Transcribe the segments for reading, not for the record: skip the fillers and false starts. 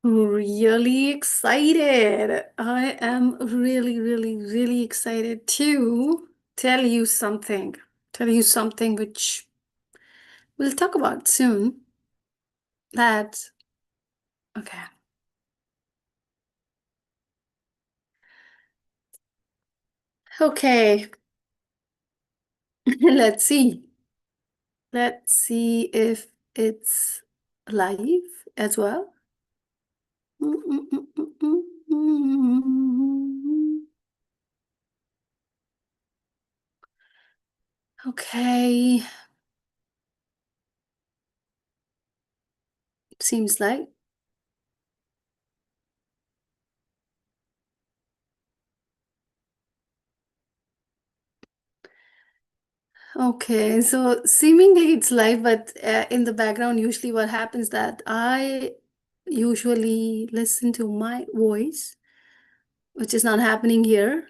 Really excited. I am really, really, really excited to tell you something. Tell you something which we'll talk about soon. That, okay. Okay, let's see. Let's see if it's live as well. Mm, mm, mm, mm, mm, mm. Okay, seems like. Okay, so seemingly it's live, but in the background, usually what happens that I usually listen to my voice, which is not happening here.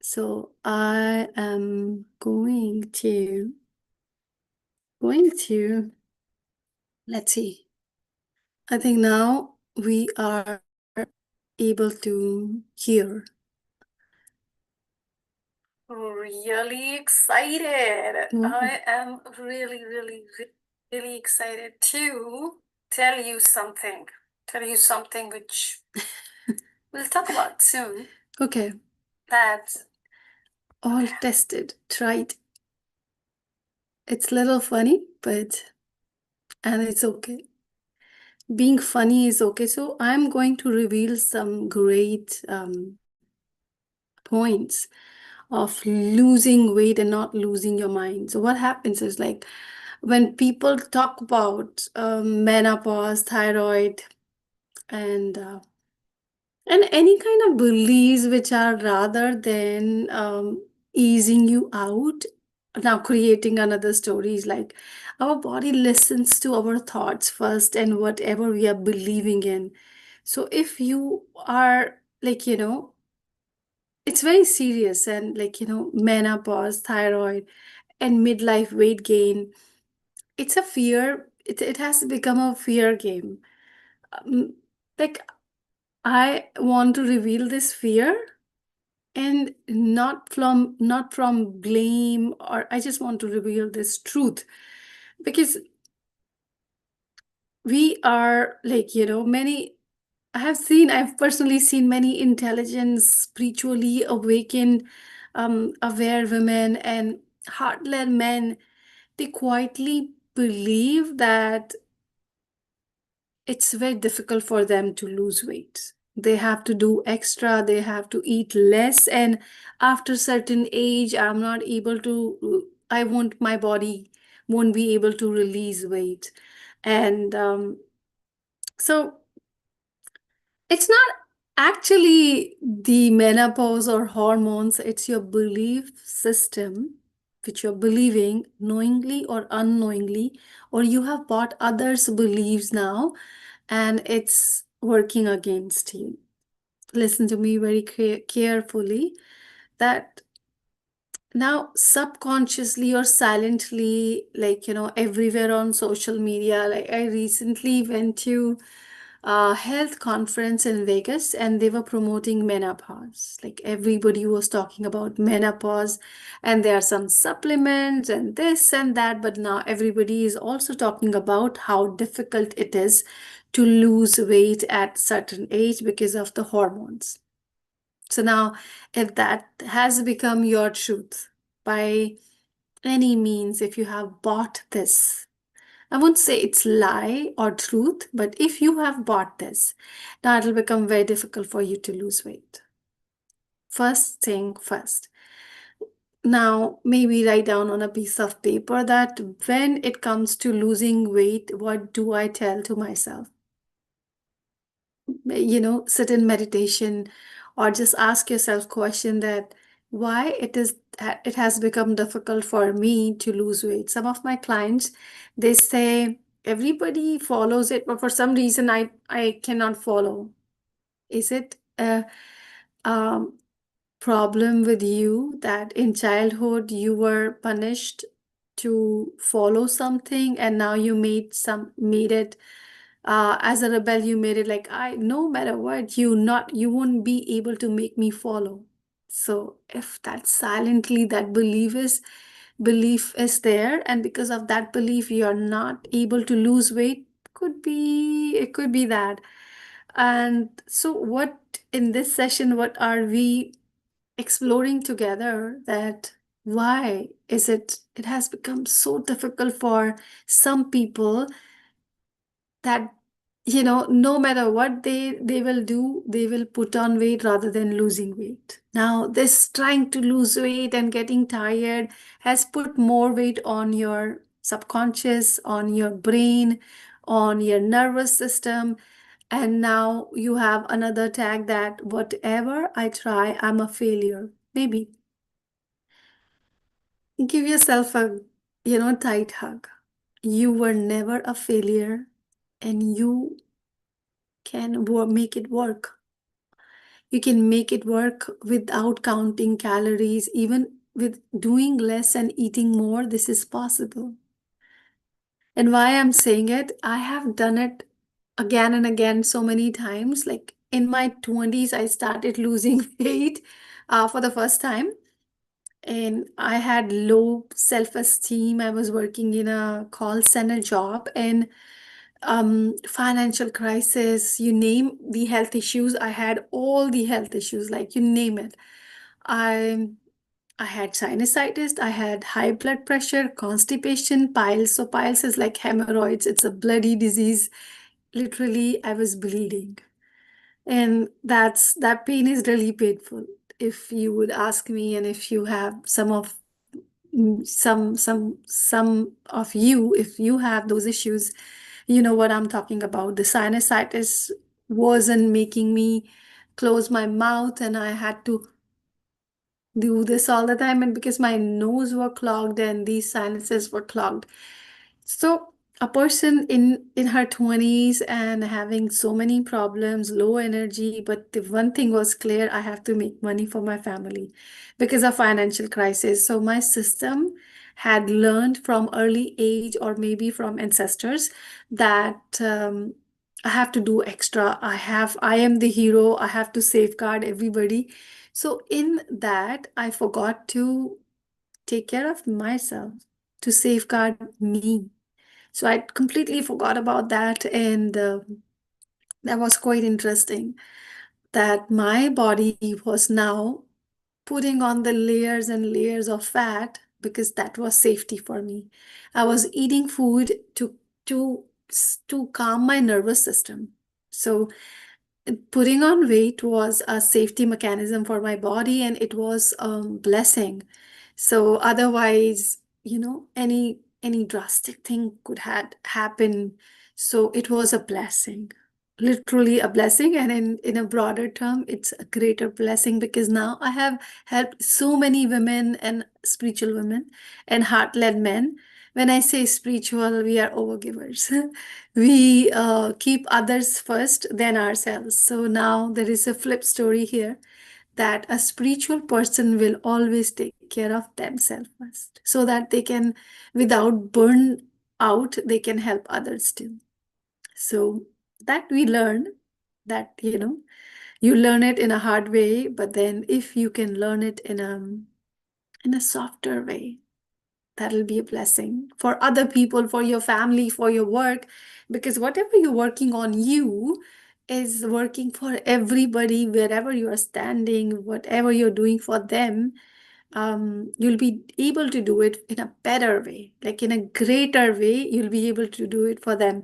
So I am going to, let's see. I think now we are able to hear. Really excited. I am really, really, really excited to tell you something. Tell you something which we'll talk about soon. Okay. That all tested, tried. It's a little funny, and it's okay. Being funny is okay. So I'm going to reveal some great points of losing weight and not losing your mind. So what happens is like when people talk about menopause, thyroid, and uh, and any kind of beliefs which are rather than easing you out, now creating another story is like our body listens to our thoughts first and whatever we are believing in. So if you are like, it's very serious and like, menopause, thyroid, and midlife weight gain, it's a fear. It has become a fear game. Um, like, I want to reveal this fear and not from blame, or I just want to reveal this truth because we are like, many I've personally seen many intelligent, spiritually awakened, aware women and heart-led men. They quietly believe that it's very difficult for them to lose weight. They have to do extra, they have to eat less, and after certain age, I won't, my body won't be able to release weight. And so it's not actually the menopause or hormones, it's your belief system, which you're believing knowingly or unknowingly, or you have bought others' beliefs now and it's working against you. Listen to me very carefully that now subconsciously or silently, like, everywhere on social media, like I recently went to a health conference in Vegas and they were promoting menopause. Like everybody was talking about menopause and there are some supplements and this and that, but now everybody is also talking about how difficult it is to lose weight at certain age because of the hormones. So now, if that has become your truth by any means, if you have bought this, I won't say it's lie or truth, but if you have bought this, now it'll become very difficult for you to lose weight. First thing first. Now, maybe write down on a piece of paper that when it comes to losing weight, what do I tell to myself? Sit in meditation or just ask yourself question that why it has become difficult for me to lose weight. Some of my clients, they say everybody follows it, but for some reason I cannot follow. Is it a um, problem with you that in childhood you were punished to follow something and now you made it As a rebel, you made it like, I, no matter what, you won't be able to make me follow. So if that silently, that belief is there, and because of that belief you're not able to lose weight, it could be that. And so what, in this session, what are we exploring together, that why is it has become so difficult for some people, that no matter what they will do, they will put on weight rather than losing weight. Now this trying to lose weight and getting tired has put more weight on your subconscious, on your brain, on your nervous system. And now you have another tag that whatever I try, I'm a failure. Maybe give yourself a tight hug. You were never a failure, and you can make it work. You can make it work without counting calories, even with doing less and eating more. This is possible. And why I'm saying it, I have done it again and again so many times. Like in my 20s, I started losing weight for the first time. And I had low self-esteem. I was working in a call center job, and financial crisis, you name the health issues. I had all the health issues, like you name it. I I had sinusitis, I had high blood pressure, constipation, piles. So piles is like hemorrhoids. It's a bloody disease. Literally, I was bleeding. And that pain is really painful. If you would ask me, and if you have some of you, if you have those issues, you know what I'm talking about. The sinusitis wasn't making me close my mouth, and I had to do this all the time. And because my nose were clogged and these sinuses were clogged, so a person in her 20s and having so many problems, low energy, but the one thing was clear, I have to make money for my family because of financial crisis. So my system had learned from early age, or maybe from ancestors, that I have to do extra. I am the hero. I have to safeguard everybody. So in that, I forgot to take care of myself, to safeguard me. So I completely forgot about that. And that was quite interesting, that my body was now putting on the layers and layers of fat because that was safety for me. I was eating food to to calm my nervous system. So putting on weight was a safety mechanism for my body, and it was a blessing. So otherwise, any drastic thing could had happen. So it was a blessing, literally a blessing. And in a broader term, it's a greater blessing, because now I have helped so many women, and spiritual women, and heart-led men. When I say spiritual, we are overgivers. We keep others first, then ourselves. So now there is a flip story here, that a spiritual person will always take care of themselves first, so that they can, without burn out, they can help others too. So that we learn, that you learn it in a hard way, but then if you can learn it in a softer way, that'll be a blessing for other people, for your family, for your work, because whatever you're working on, you is working for everybody. Wherever you are standing, whatever you're doing for them, you'll be able to do it in a better way, like in a greater way. You'll be able to do it for them.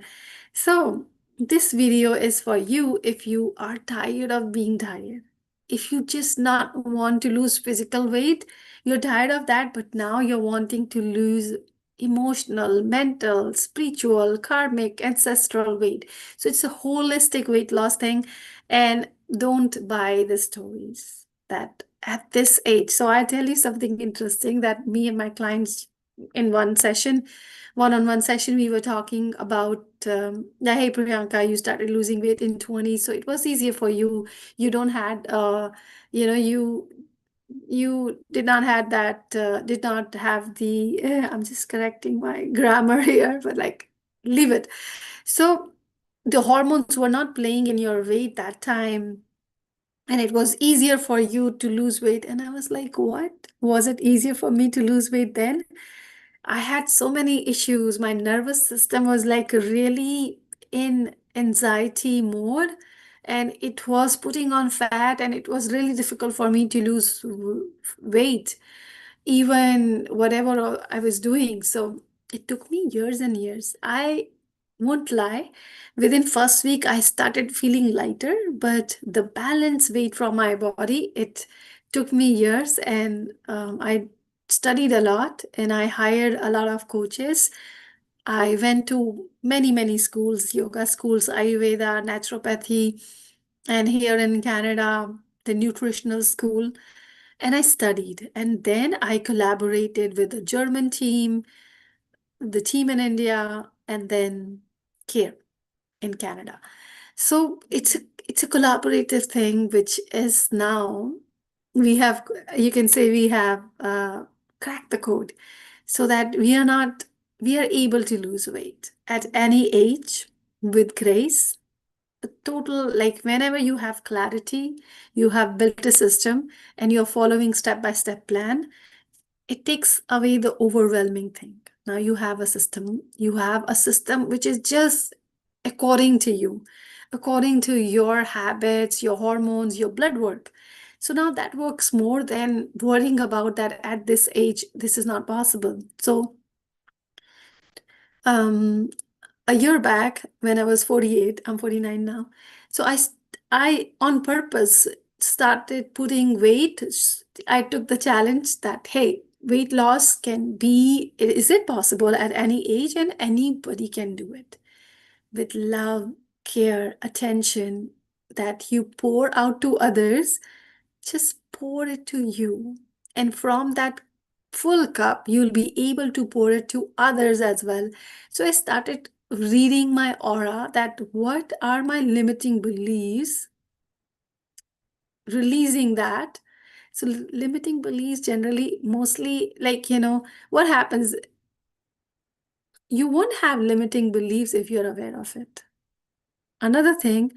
So this video is for you if you are tired of being tired. If you just not want to lose physical weight, you're tired of that, but now you're wanting to lose emotional, mental, spiritual, karmic, ancestral weight. So it's a holistic weight loss thing. And don't buy the stories that at this age. So I'll tell you something interesting, that me and my clients in one session, one-on-one session, we were talking about, yeah, hey Priyanka, you started losing weight in 20, so it was easier for you. You don't had, you did not had that, did not have the, I'm just correcting my grammar here, but like, leave it. So the hormones were not playing in your weight that time, and it was easier for you to lose weight. And I was like, what? Was it easier for me to lose weight then? I had so many issues. My nervous system was like really in anxiety mode, and it was putting on fat, and it was really difficult for me to lose weight, even whatever I was doing. So it took me years and years. I won't lie. Within first week, I started feeling lighter, but the balance weight from my body, it took me years, and I studied a lot, and I hired a lot of coaches. I went to many, many schools, yoga schools, Ayurveda, naturopathy, and here in Canada, the nutritional school. And I studied. And then I collaborated with the German team, the team in India, and then here in Canada. So it's a collaborative thing, which is now we have, you can say we have cracked the code so that we are able to lose weight at any age with grace. A total, like whenever you have clarity, you have built a system and you're following step-by-step plan, it takes away the overwhelming thing. Now you have a system which is just according to you, according to your habits, your hormones, your blood work. So now that works more than worrying about that at this age, this is not possible. So um, a year back when I was 48, I'm 49 now. So I on purpose started putting weight. I took the challenge that, hey, weight loss can be, is it possible at any age and anybody can do it with love, care, attention that you pour out to others, just pour it to you. And from that full cup, you'll be able to pour it to others as well. So I started reading my aura, that what are my limiting beliefs, releasing that. So limiting beliefs generally, mostly like, what happens? You won't have limiting beliefs if you're aware of it. Another thing,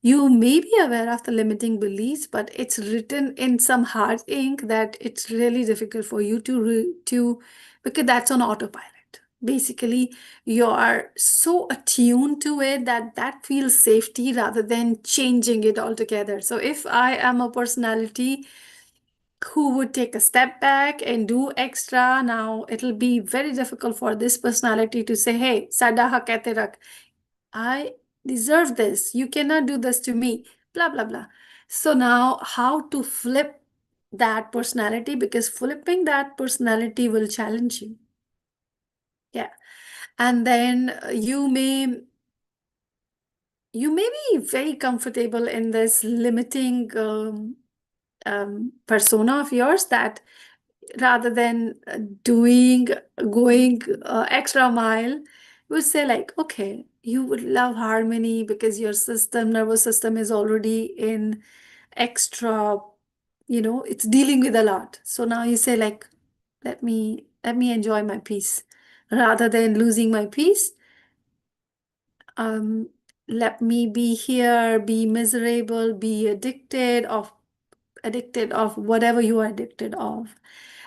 you may be aware of the limiting beliefs, but it's written in some hard ink that it's really difficult for you to because that's on autopilot. Basically, you are so attuned to it that that feels safety rather than changing it altogether. So if I am a personality who would take a step back and do extra, now it'll be very difficult for this personality to say, hey, sada ha kehte rakh. I deserve this. You cannot do this to me. Blah, blah, blah. So now, how to flip that personality? Because flipping that personality will challenge you. Yeah. And then you may be very comfortable in this limiting persona of yours, that rather than going extra mile, would say like, okay, you would love harmony because your nervous system is already in extra, it's dealing with a lot. So now you say like, let me enjoy my peace rather than losing my peace. um Let me be here, be miserable, be addicted of whatever you are addicted of.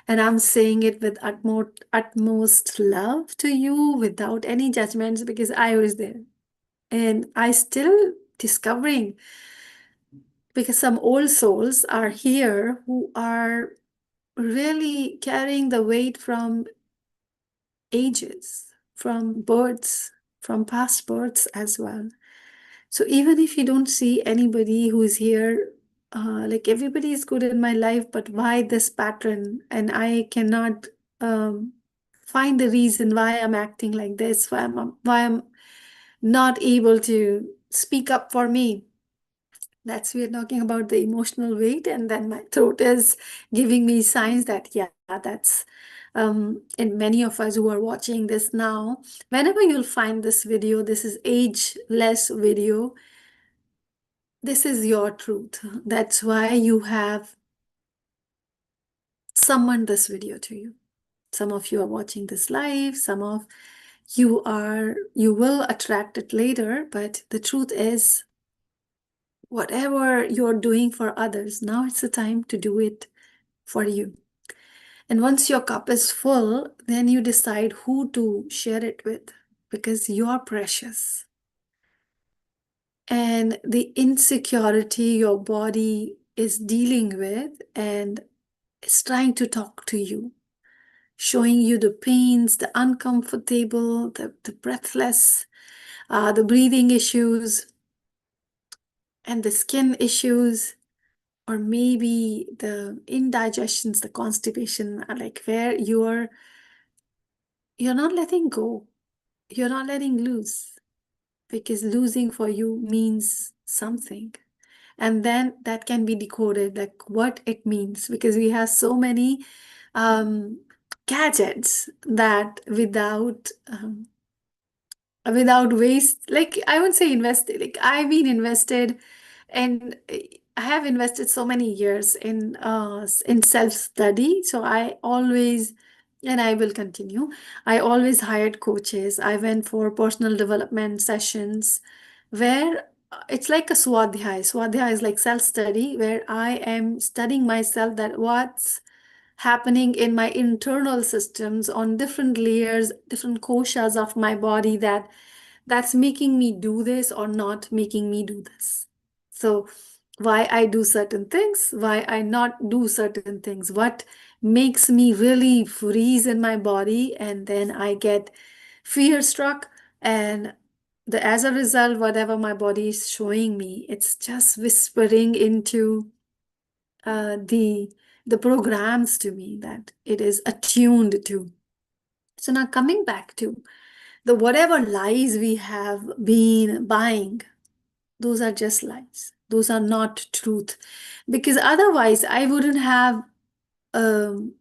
And I'm saying it with utmost love to you without any judgments, because I was there and I still discovering, because some old souls are here who are really carrying the weight from ages, from births, from past births as well. So even if you don't see anybody who's here, like everybody is good in my life, but why this pattern? And I cannot um, find the reason why I'm acting like this, why I'm not able to speak up for me. That's we're talking about the emotional weight, and then my throat is giving me signs that yeah, that's and many of us who are watching this now, whenever you'll find this video, this is ageless video. This is your truth. That's why you have summoned this video to you. Some of you are watching this live, some of you will attract it later, but the truth is, whatever you're doing for others, now it's the time to do it for you. And once your cup is full, then you decide who to share it with, because you're precious. And the insecurity your body is dealing with and is trying to talk to you, showing you the pains, the uncomfortable, the breathless, the breathing issues, and the skin issues, or maybe the indigestions, the constipation, like where you're not letting go, you're not letting loose, because losing for you means something. And then that can be decoded, like what it means, because we have so many um, gadgets that without waste, like I would say invested, like I've been invested, and I have invested so many years in self-study. So I always, and I will continue, I always hired coaches. I went for personal development sessions where it's like a swadhyay. Swadhyay is like self-study, where I am studying myself, that what's happening in my internal systems on different layers, different koshas of my body, that's making me do this or not making me do this. So why I do certain things, why I not do certain things, what makes me really freeze in my body, and then I get fear struck, and as a result, whatever my body is showing me, it's just whispering into the programs to me that it is attuned to. So now coming back to the whatever lies we have been buying, those are just lies. Those are not truth. Because otherwise, I wouldn't have, um,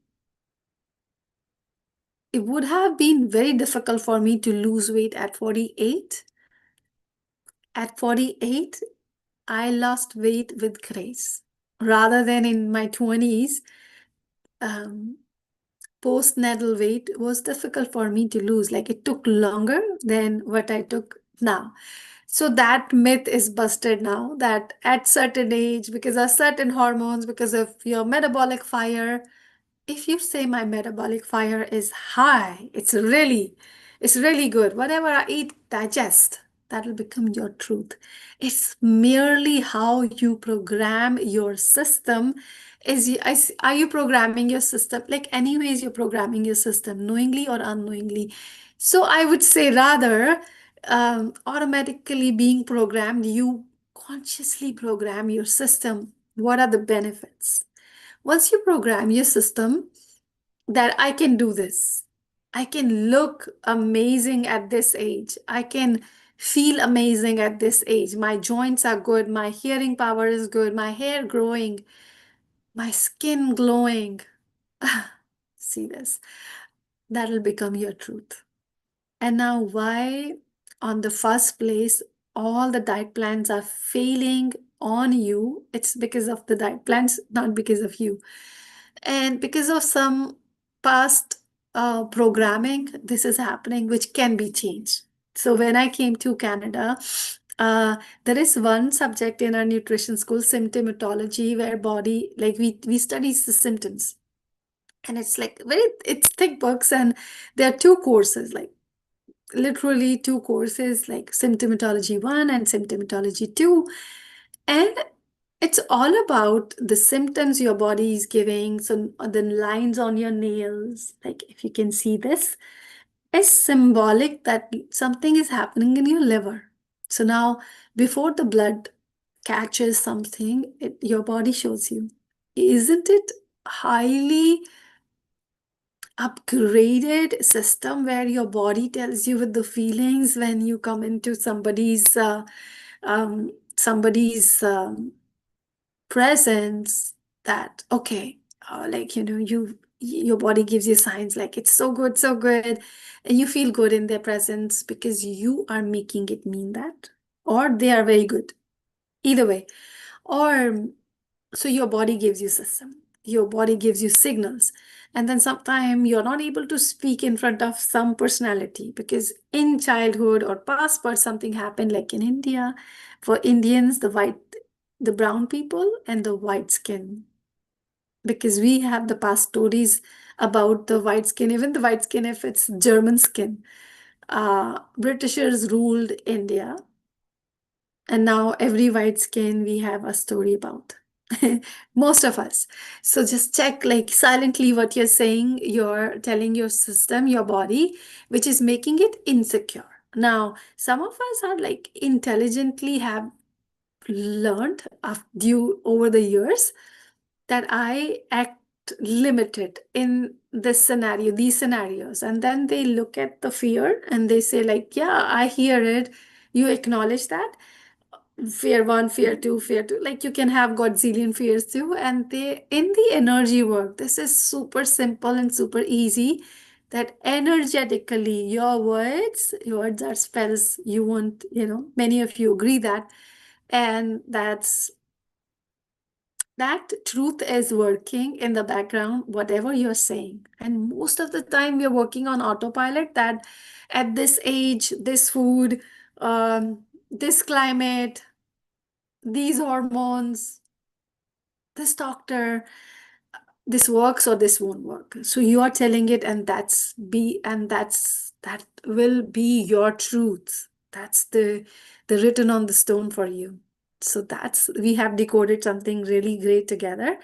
it would have been very difficult for me to lose weight at 48. At 48, I lost weight with grace. Rather than in my 20s, um, postnatal weight was difficult for me to lose. Like it took longer than what I took now. So that myth is busted now, that at certain age, because of certain hormones, because of your metabolic fire, if you say my metabolic fire is high, it's really good. Whatever I eat, digest. That'll become your truth. It's merely how you program your system. Are you programming your system? Like, anyways, you're programming your system, knowingly or unknowingly. So I would say rather, automatically being programmed, you consciously program your system. What are the benefits? Once you program your system that I can do this, I can look amazing at this age, I can feel amazing at this age, my joints are good, my hearing power is good, my hair growing, my skin glowing. See this? That'll become your truth. And now, why, on the first place, all the diet plans are failing on you? It's because of the diet plans, not because of you. And because of some past programming, this is happening, which can be changed. So when I came to Canada, there is one subject in our nutrition school, symptomatology, where body, like we study the symptoms. And it's like it's thick books, and there are two courses, like literally two courses, like symptomatology 1 and symptomatology 2. And it's all about the symptoms your body is giving. So the lines on your nails, like if you can see this, is symbolic that something is happening in your liver. So now, before the blood catches something, your body shows you. Isn't it highly upgraded system, where your body tells you with the feelings when you come into somebody's presence, that okay, like your body gives you signs like it's so good, so good, and you feel good in their presence because you are making it mean that, or they are very good, either way. Or so your body gives you system, your body gives you signals. And then sometimes you're not able to speak in front of some personality because in childhood or past birth something happened, like in India, for Indians, the brown people and the white skin, because we have the past stories about the white skin, even the white skin if it's German skin. Britishers ruled India, and now every white skin we have a story about. Most of us. So just check like silently what you're saying, you're telling your system, your body, which is making it insecure. Now, some of us are like intelligently have learned due over the years that I act limited in this scenario, these scenarios. And then they look at the fear and they say, like, yeah, I hear it. You acknowledge that. Fear one, fear two, fear two. Like you can have godzillion fears too. And they, in the energy work, this is super simple and super easy. That energetically, your words are spells. You want, many of you agree that. And that truth is working in the background, whatever you're saying. And most of the time, we're working on autopilot that at this age, this food, this climate, these hormones, this doctor, this works or this won't work. So you are telling it, and that will be your truth. That's the written on the stone for you. So that's we have decoded something really great together.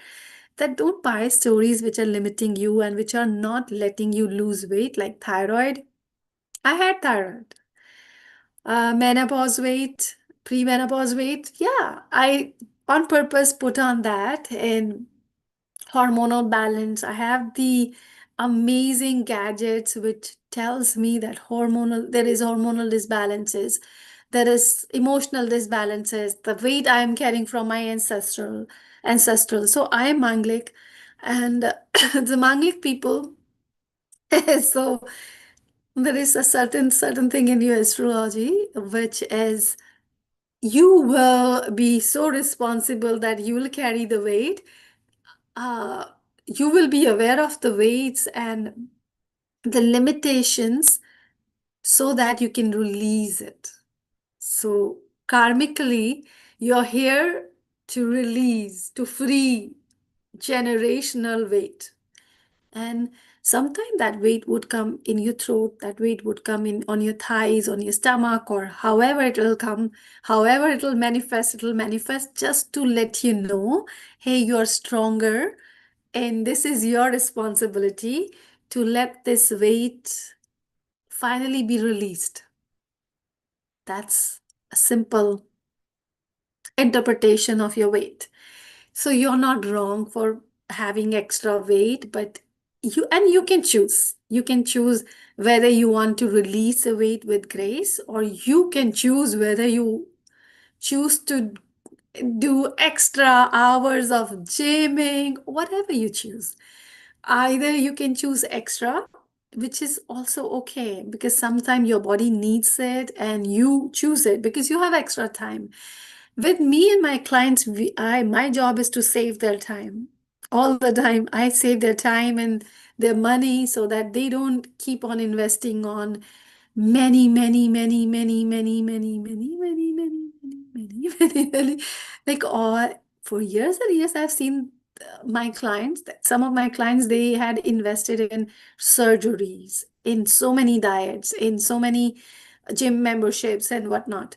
That don't buy stories which are limiting you and which are not letting you lose weight, like thyroid. I had thyroid, menopause weight, premenopause weight. Yeah, I on purpose put on that in hormonal balance. I have the amazing gadgets which tells me that there is hormonal disbalances, there is emotional disbalances, the weight I am carrying from my ancestral. So I am Manglik, and the Manglik people. So there is a certain thing in your astrology which is you will be so responsible that you will carry the weight. uh, you will be aware of the weights and the limitations so that you can release it. So, karmically, you're here to release, to free generational weight. And sometimes that weight would come in your throat, that weight would come in on your thighs, on your stomach, or however it will come, however it will manifest just to let you know, hey, you're stronger, and this is your responsibility to let this weight finally be released. That's a simple interpretation of your weight. So you're not wrong for having extra weight, but you can choose. You can choose whether you want to release the weight with grace, or you can choose whether you choose to do extra hours of gymming, whatever you choose. Either you can choose extra, which is also okay because sometimes your body needs it and you choose it because you have extra time. With me and my clients, my job is to save their time. All the time, I save their time and their money so that they don't keep on investing on many, like all for years and years. I've seen my clients, that some of my clients, they had invested in surgeries, in so many diets, in so many gym memberships and whatnot.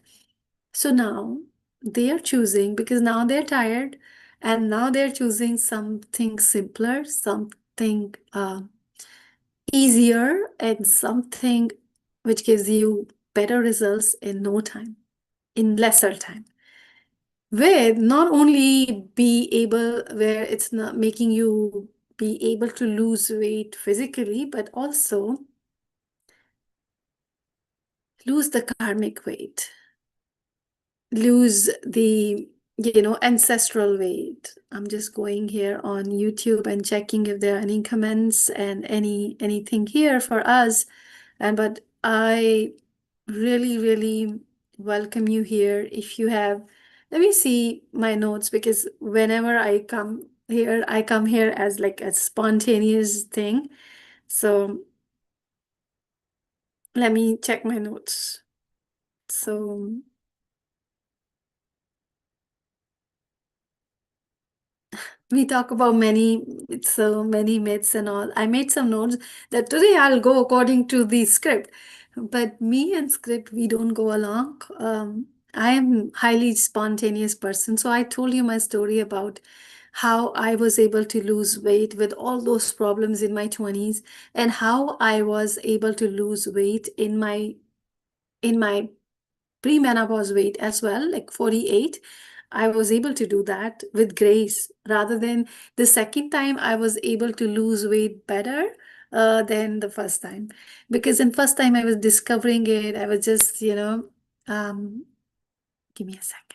So now they are choosing because now they're tired and now they're choosing something simpler, something easier, and something which gives you better results in no time, in lesser time. With not only be able, where it's not making you be able to lose weight physically, but also lose the karmic weight, lose the ancestral weight. I'm just going here on YouTube and checking if there are any comments and anything here for us. And but I really welcome you here. If you have, let me see my notes, because whenever I come here I come here as like a spontaneous thing. So let me check my notes. So we talk about so many myths and all. I made some notes that today I'll go according to the script, but me and script we don't go along. I am highly spontaneous person, so I told you my story about how I was able to lose weight with all those problems in my 20s, and how I was able to lose weight in my pre-menopause weight as well, like 48. I was able to do that with grace rather than the second time I was able to lose weight better than the first time. Because in first time I was discovering it, I was just, um, give me a second.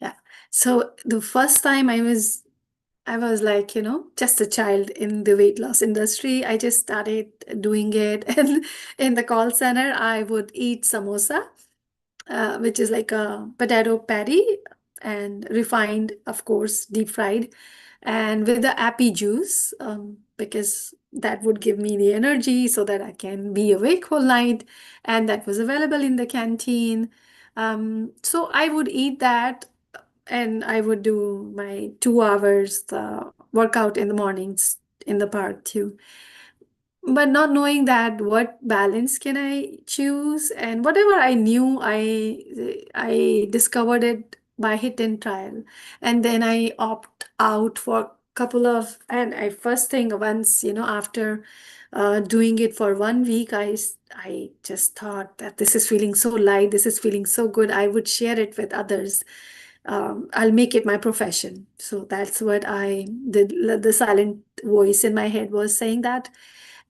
Yeah. So the first time I was like, just a child in the weight loss industry. I just started doing it. And in the call center, I would eat samosa, which is like a potato patty and refined, of course, deep fried, and with the appy juice, because that would give me the energy so that I can be awake whole night. And that was available in the canteen. So I would eat that, and I would do my 2 hours workout in the mornings in the park too, but not knowing that what balance can I choose, and whatever I knew, I discovered it by hit and trial. And then I opt out for a couple of, and I first thing once, after doing it for 1 week, I just thought that this is feeling so light, this is feeling so good, I would share it with others. I'll make it my profession. So that's what I did. The silent voice in my head was saying that.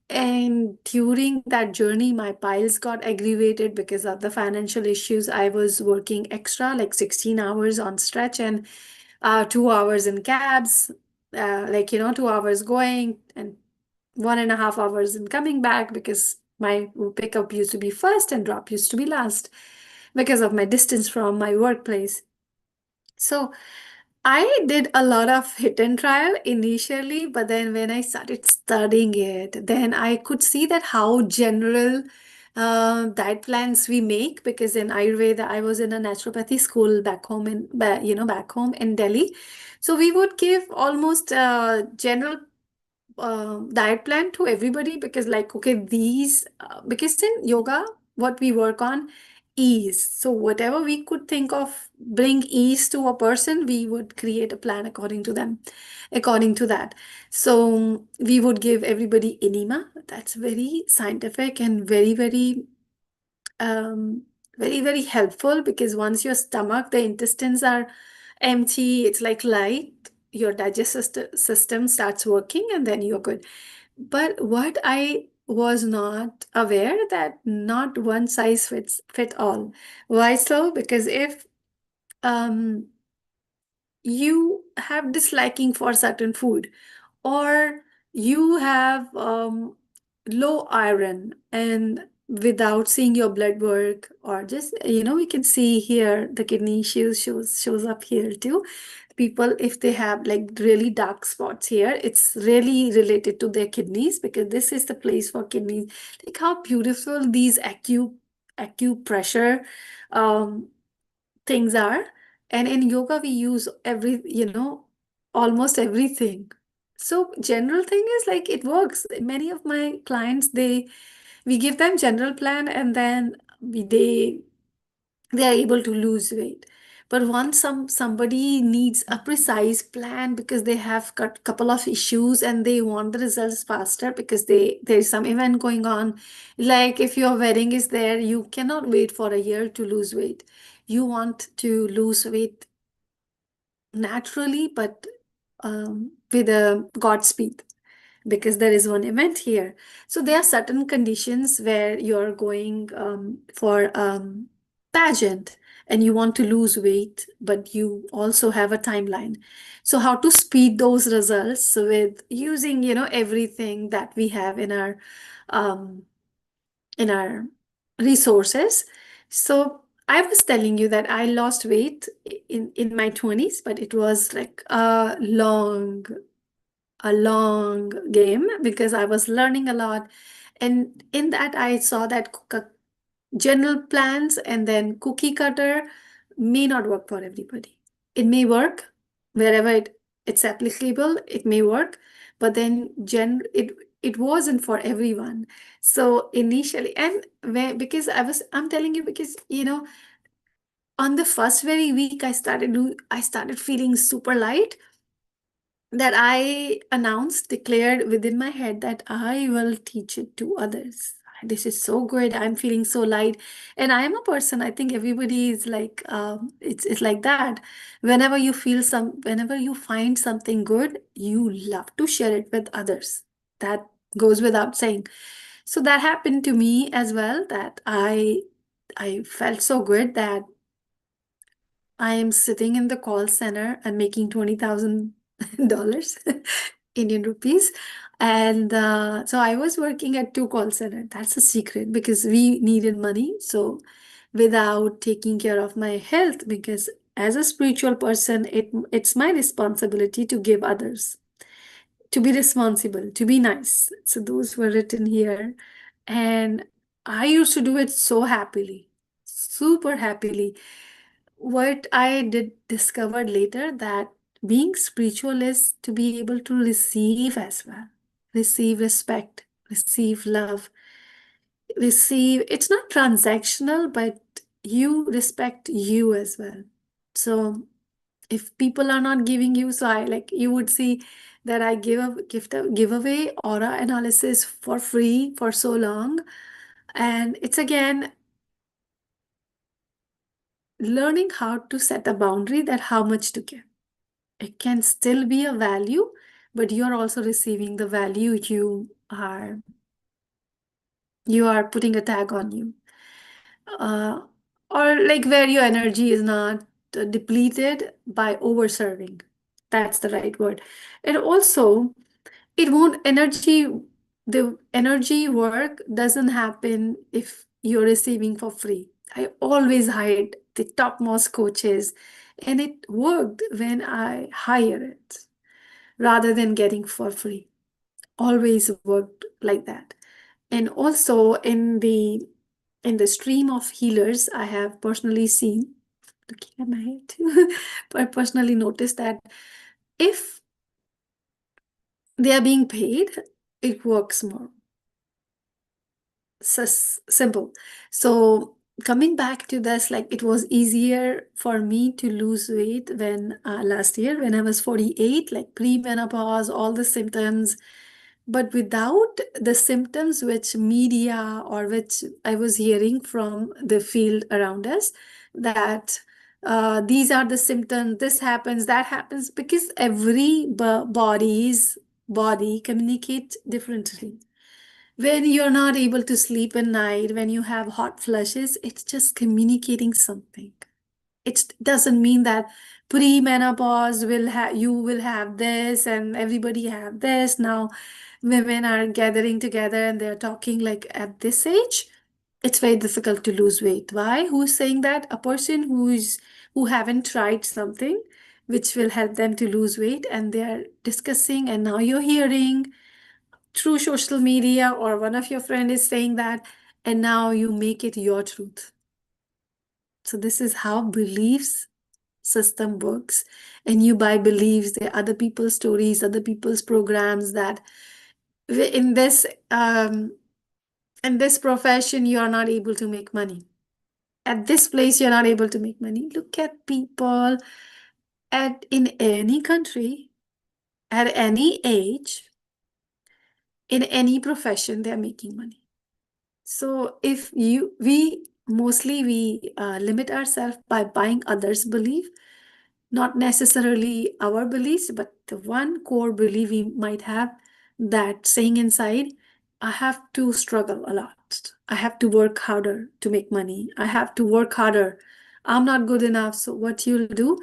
And during that journey, my piles got aggravated because of the financial issues. I was working extra, like 16 hours on stretch, and 2 hours in cabs, 2 hours going and 1.5 hours in coming back, because my pickup used to be first and drop used to be last because of my distance from my workplace. So I did a lot of hit and trial initially, but then when I started studying it, then I could see that how general diet plans we make. Because in Ayurveda, I was in a naturopathy school back home back home in Delhi. So we would give almost general diet plan to everybody, because like, okay, these because in yoga what we work on ease, so whatever we could think of bring ease to a person, we would create a plan according to that. So we would give everybody enema. That's very scientific and um, very helpful, because once your stomach, the intestines are empty, it's like light, your digestive system starts working, and then you're good. But what I was not aware, that not one size fit all. Why so? Because if um, you have disliking for certain food, or you have low iron, and without seeing your blood work, or just, we can see here the kidney issues shows up here too. People, if they have like really dark spots here, it's really related to their kidneys, because this is the place for kidneys. Like how beautiful these acupressure um, things are. And in yoga, we use almost everything. So general thing is like it works. Many of my clients, we give them general plan, and then they are able to lose weight. But once somebody needs a precise plan, because they have got couple of issues and they want the results faster, because there's some event going on, like if your wedding is there, you cannot wait for a year to lose weight. You want to lose weight naturally, but with a Godspeed, because there is one event here. So there are certain conditions where you're going for pageant, and you want to lose weight, but you also have a timeline. So how to speed those results with using, everything that we have um, in our resources. So I was telling you that I lost weight in my 20s, but it was like a long game because I was learning a lot. And in that, I saw that general plans and then cookie cutter may not work for everybody. It may work wherever it's applicable, it may work, but then it wasn't for everyone. So initially, and because I'm telling you because on the first very week I started feeling super light, that I announced, declared within my head that I will teach it to others. This is so good. I'm feeling so light. And I am a person, I think everybody is like, it's like that. Whenever you find something good, you love to share it with others. That goes without saying. So that happened to me as well, that I felt so good that I am sitting in the call center and making $20,000 Indian rupees. And so I was working at two call center. That's a secret because we needed money. So without taking care of my health, because as a spiritual person, it's my responsibility to give others, to be responsible, to be nice. So those were written here. And I used to do it so happily, super happily. What I did discover later, that being spiritual is to be able to receive as well. Receive respect, receive love, receive, it's not transactional, but you respect you as well. So if people are not giving you, so I like, you would see that I give away aura analysis for free for so long. And it's again learning how to set a boundary, that how much to give. It can still be a value, but you're also receiving the value you are putting a tag on you. uh, or like where your energy is not depleted by overserving. That's the right word. And also, it won't energy, the energy work doesn't happen if you're receiving for free. I always hired the topmost coaches, and it worked when I hire it rather than getting for free. Always worked like that. And also in the stream of healers, I have personally seen, looking at my head too, but personally noticed that if they are being paid, it works more. Simple. So coming back to this, like it was easier for me to lose weight when last year when I was 48, like pre-menopause, all the symptoms, but without the symptoms which media or which I was hearing from the field around us, that these are the symptoms, this happens, that happens, because every body's body communicates differently. When you're not able to sleep at night, when you have hot flushes, it's just communicating something. It doesn't mean that pre-menopause you will have this and everybody have this. Now women are gathering together and they're talking like at this age, it's very difficult to lose weight. Why? Who's saying that? A person who haven't tried something which will help them to lose weight, and they're discussing, and now you're hearing through social media, or one of your friend is saying that, and now you make it your truth. So this is how beliefs system works. And you buy beliefs, there are other people's stories, other people's programs, that in this um, in this profession you are not able to make money, at this place you're not able to make money. Look at people in any country, at any age, in any profession, they're making money. So if we limit ourselves by buying others' belief, not necessarily our beliefs, but the one core belief we might have, that saying inside, I have to struggle a lot. I have to work harder to make money. I have to work harder. I'm not good enough. So what you'll do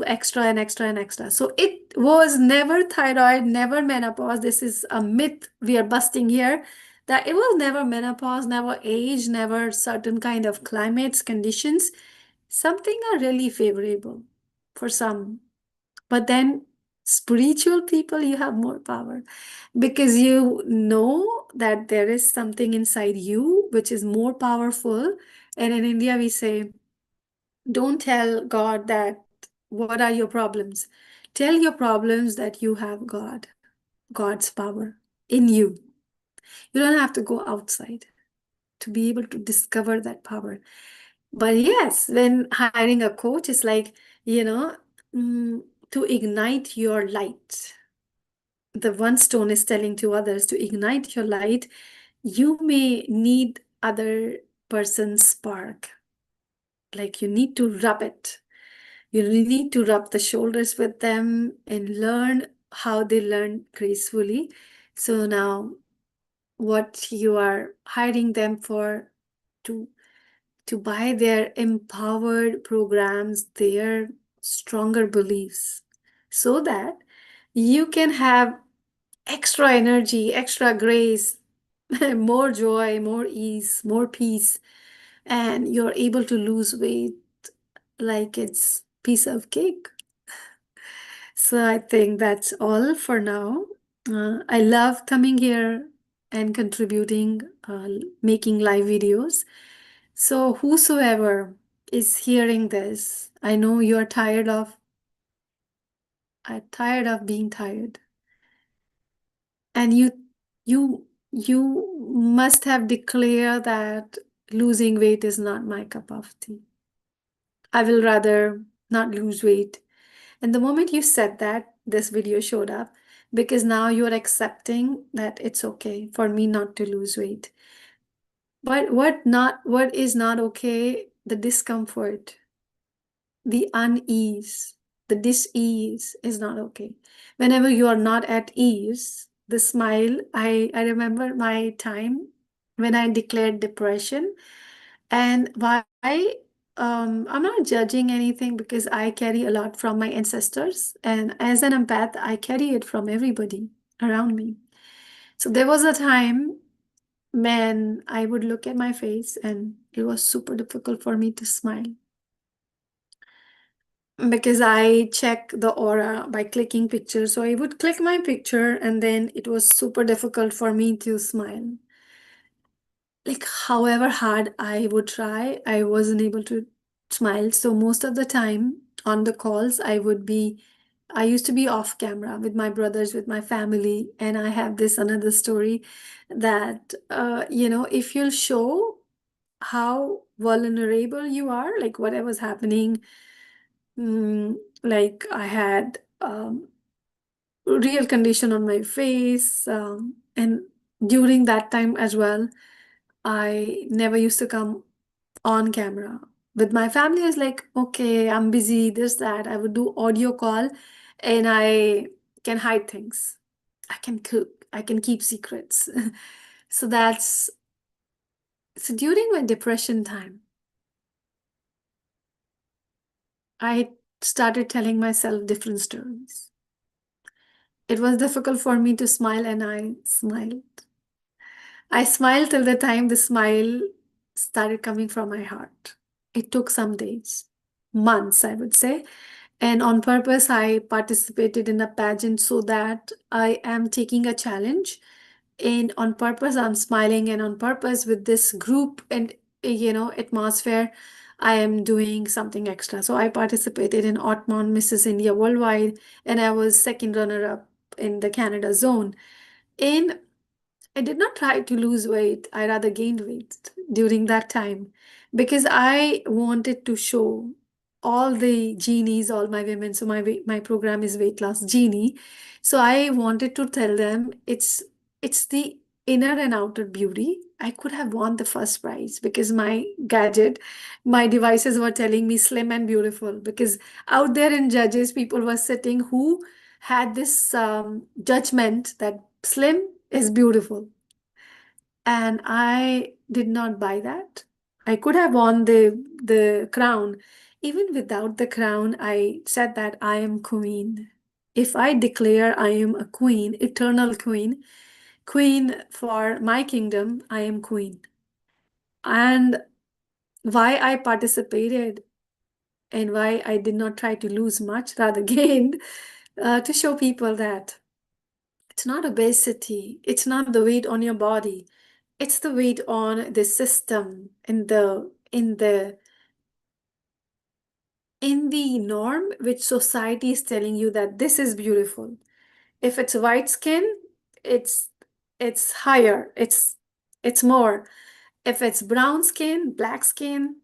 extra and extra and extra. So it was never thyroid, never menopause. This is a myth we are busting here, that it was never menopause, never age, never certain kind of climates, conditions. Something are really favorable for some. But then spiritual people, you have more power because you know that there is something inside you which is more powerful. And in India, we say, don't tell God that what are your problems. Tell your problems that you have God, God's power in you. You don't have to go outside to be able to discover that power. But yes, when hiring a coach, it's like, you know, mm, to ignite your light. The one stone is telling to others to ignite your light. You may need other person's spark. Like you need to rub it. You really need to rub the shoulders with them and learn how they learn gracefully. So now what you are hiring them for to buy their empowered programs, their stronger beliefs, so that you can have extra energy, extra grace, more joy, more ease, more peace, and you're able to lose weight like it's piece of cake. So I think that's all for now. I love coming here and contributing, making live videos. So whosoever is hearing this, I know you're tired of being tired. And you must have declared that losing weight is not my cup of tea. I will rather not lose weight. And the moment you said that, this video showed up because now you're accepting that it's okay for me not to lose weight. But what is not okay? The discomfort, the unease, the dis-ease is not okay. Whenever you are not at ease, the smile, I remember my time when I declared depression and why I'm not judging anything because I carry a lot from my ancestors. And as an empath, I carry it from everybody around me. So there was a time when I would look at my face and it was super difficult for me to smile because I check the aura by clicking pictures. So I would click my picture and then it was super difficult for me to smile. Like, however hard I would try, I wasn't able to smile. So most of the time on the calls, I used to be off camera with my brothers, with my family. And I have this another story that, if you'll show how vulnerable you are, like whatever's happening. Like I had real condition on my face, and during that time as well, I never used to come on camera. With my family, I was like, okay, I'm busy, this, that. I would do audio call and I can hide things. I can cook, I can keep secrets. So so during my depression time, I started telling myself different stories. It was difficult for me to smile, and I smiled. I smiled till the time the smile started coming from my heart. It took some days, months, I would say. And on purpose, I participated in a pageant so that I am taking a challenge. And on purpose, I'm smiling, and on purpose, with this group and atmosphere, I am doing something extra. So I participated in Otmon Mrs. India Worldwide, and I was second runner-up in the Canada zone. And I did not try to lose weight. I rather gained weight during that time because I wanted to show all the genies, all my women. So my program is Weight Loss Genie. So I wanted to tell them it's the inner and outer beauty. I could have won the first prize because my devices were telling me slim and beautiful. Because out there in judges, people were sitting who had this judgment that slim is beautiful. And I did not buy that. I could have won the crown. Even without the crown, I said that I am queen. If I declare I am a queen, eternal queen, queen for my kingdom. I am queen. And why I participated and why I did not try to lose much, rather gained, to show people that it's not obesity, it's not the weight on your body, it's the weight on the system, in the norm which society is telling you that this is beautiful. If it's white skin, it's it's higher, it's more. If it's brown skin, black skin,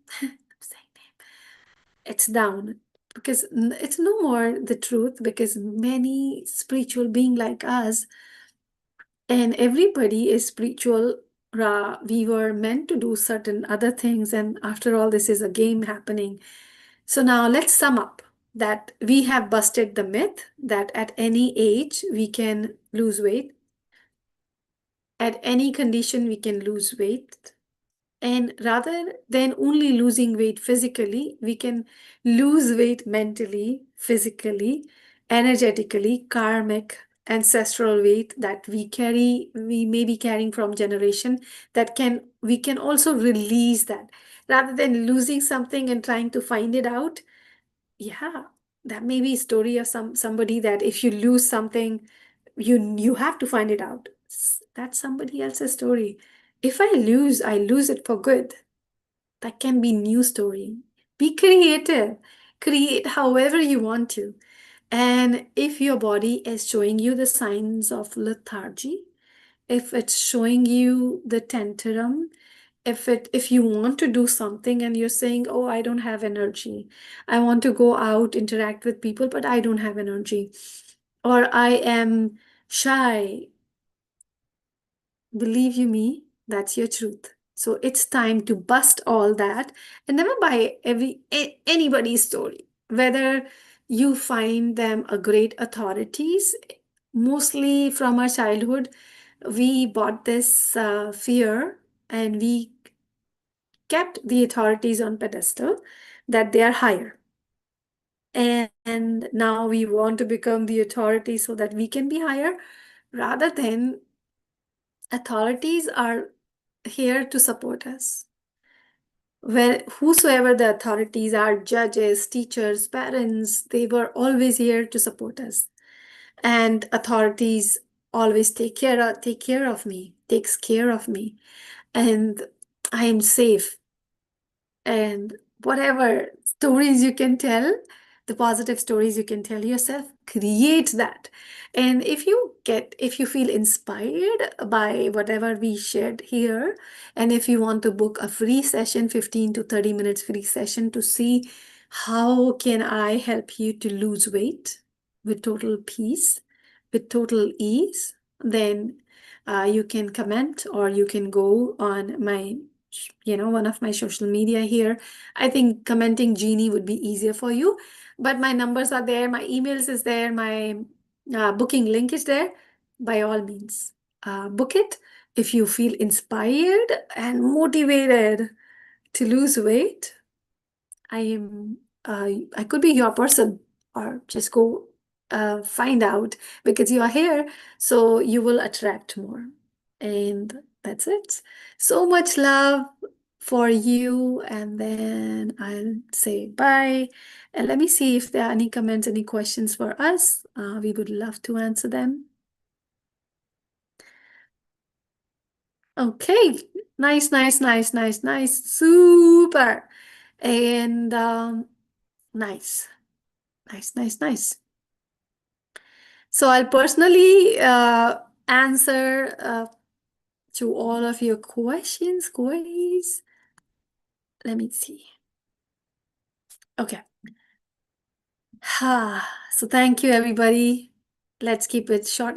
it's down, because it's no more the truth, because many spiritual being like us, and everybody is spiritual. We were meant to do certain other things, and after all, this is a game happening. So now let's sum up that we have busted the myth that at any age we can lose weight, at any condition we can lose weight. And rather than only losing weight physically, we can lose weight mentally, physically, energetically, karmic, ancestral weight that we carry, we may be carrying from generation, that we can also release that. Rather than losing something and trying to find it out, yeah, that may be a story of somebody that if you lose something, you have to find it out. That's somebody else's story. If I lose it for good. That can be new story. Be creative. Create however you want to. And if your body is showing you the signs of lethargy, if it's showing you the tantrum, if you want to do something and you're saying, oh, I don't have energy, I want to go out, interact with people, but I don't have energy, or I am shy, believe you me, that's your truth. So it's time to bust all that and never buy anybody's story, whether you find them a great authorities. Mostly from our childhood, we bought this fear, and we kept the authorities on pedestal, that they are higher. And now we want to become the authority so that we can be higher, rather than authorities are here to support us. Where whosoever the authorities are, judges, teachers, parents, they were always here to support us. And authorities always take care of me, takes care of me, and I am safe. And whatever stories you can tell, the positive stories you can tell yourself, create that. And if you feel inspired by whatever we shared here, and if you want to book a free session, 15 to 30 minutes free session, to see how can I help you to lose weight with total peace, with total ease, then you can comment, or you can go on my one of my social media here. I think commenting Jeannie would be easier for you, but my numbers are there, my emails is there, my booking link is there. By all means, book it if you feel inspired and motivated to lose weight. I am I could be your person, or just go find out, because you are here, so you will attract more. And that's it. So much love for you, and then I'll say bye. And let me see if there are any comments, any questions for us. We would love to answer them. Okay, nice, nice, nice, nice, nice, super. And nice. Nice, nice, nice. So I'll personally answer to all of your questions, guys. Let me see. Okay. So thank you, everybody. Let's keep it short